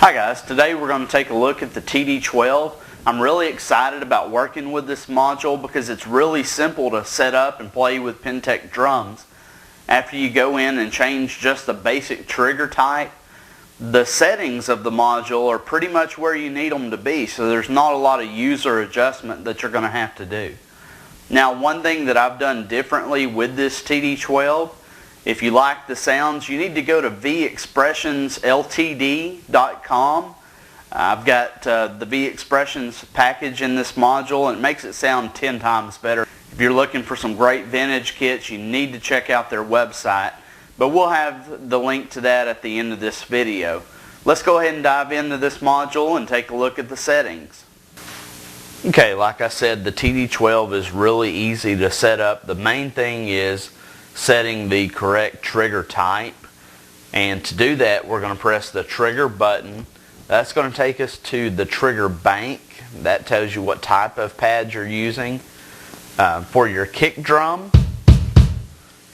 Hi guys, today we're going to take a look at the TD12. I'm really excited about working with this module because it's really simple to set up and play with Pintech drums. After you go in and change just the basic trigger type, the settings of the module are pretty much where you need them to be, so there's not a lot of user adjustment that you're going to have to do. Now, one thing that I've done differently with this TD12, if you like the sounds, you need to go to vexpressionsltd.com. I've got the V-Expressions package in this module, and it makes it sound 10 times better. If you're looking for some great vintage kits, you need to check out their website. But we'll have the link to that at the end of this video. Let's go ahead and dive into this module and take a look at the settings. Okay, like I said, the TD12 is really easy to set up. The main thing is setting the correct trigger type, and to do that we're going to press the trigger button. That's going to take us to the trigger bank. That tells you what type of pad you're using. For your kick drum,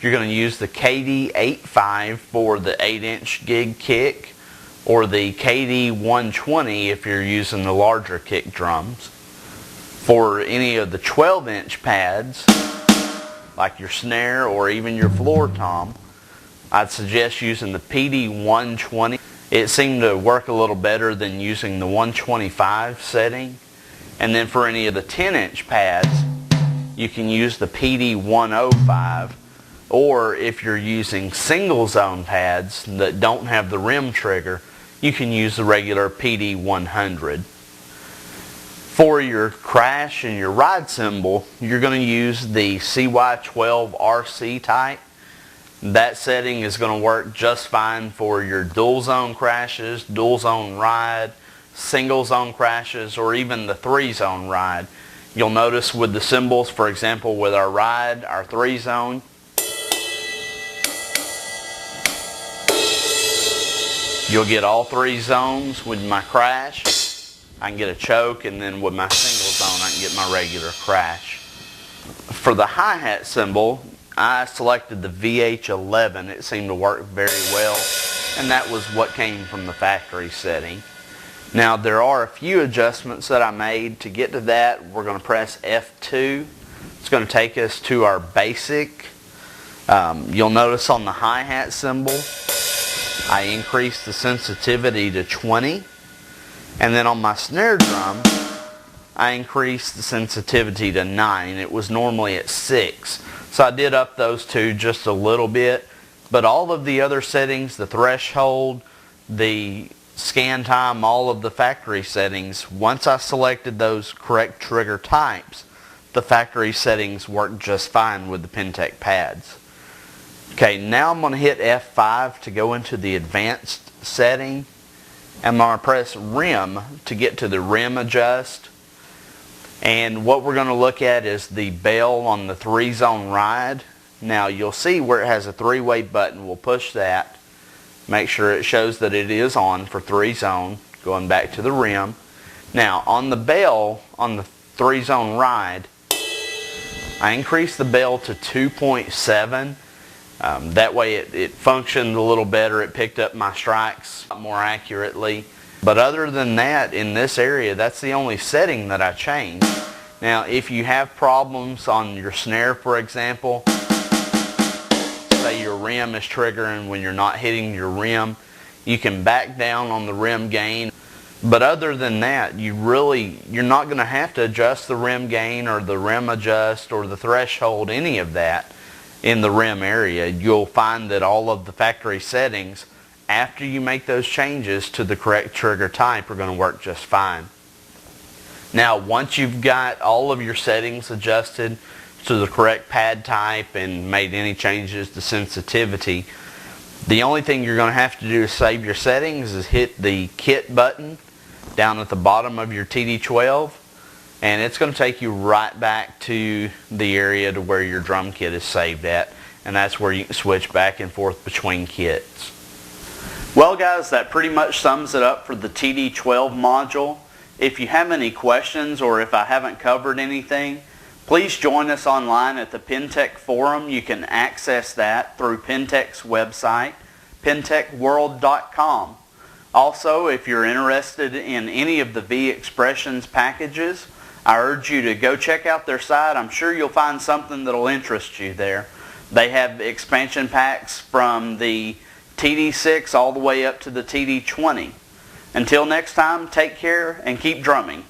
you're going to use the TD12 for the 8-inch gig kick, or the TD120 if you're using the larger kick drums. For any of the 12-inch pads, like your snare or even your floor tom, I'd suggest using the PD120. It seemed to work a little better than using the 125 setting. And then for any of the 10-inch pads, you can use the PD105, or if you're using single zone pads that don't have the rim trigger, you can use the regular PD100. For your crash and your ride cymbal, you're going to use the CY12RC type. That setting is going to work just fine for your dual zone crashes, dual zone ride, single zone crashes, or even the 3-zone ride. You'll notice with the cymbals, for example, with our ride, our 3-zone, you'll get all 3 zones. With my crash, I can get a choke, and then with my single zone I can get my regular crash. For the hi-hat cymbal, I selected the VH11. It seemed to work very well, and that was what came from the factory setting. Now there are a few adjustments that I made. To get to that, we're going to press F2. It's going to take us to our basic. You'll notice on the hi-hat cymbal, I increased the sensitivity to 20. And then on my snare drum, I increased the sensitivity to 9. It was normally at 6. So I did up those two just a little bit. But all of the other settings, the threshold, the scan time, all of the factory settings, once I selected those correct trigger types, the factory settings worked just fine with the Pintech pads. Okay, now I'm going to hit F5 to go into the advanced setting. I'm going to press rim to get to the rim adjust. And what we're going to look at is the bell on the 3-zone ride. Now you'll see where it has a 3-way button. We'll push that. Make sure it shows that it is on for 3-zone. Going back to the rim. Now on the bell on the 3-zone ride, I increased the bell to 2.7. That way it functioned a little better. It picked up my strikes more accurately. But other than that, in this area, that's the only setting that I changed. Now if you have problems on your snare, for example, say your rim is triggering when you're not hitting your rim, you can back down on the rim gain. But other than that, you're not going to have to adjust the rim gain or the rim adjust or the threshold, any of that in the rim area. You'll find that all of the factory settings, after you make those changes to the correct trigger type, are going to work just fine. Now once you've got all of your settings adjusted to the correct pad type and made any changes to sensitivity, the only thing you're going to have to do to save your settings is hit the kit button down at the bottom of your TD12, and it's going to take you right back to the area to where your drum kit is saved at, and that's where you can switch back and forth between kits. Well guys, that pretty much sums it up for the TD12 module. If you have any questions, or if I haven't covered anything, please join us online at the Pintech forum. You can access that through Pintech's website, pintechworld.com. Also, if you're interested in any of the V Expressions packages, I urge you to go check out their site. I'm sure you'll find something that'll interest you there. They have expansion packs from the TD6 all the way up to the TD20. Until next time, take care and keep drumming.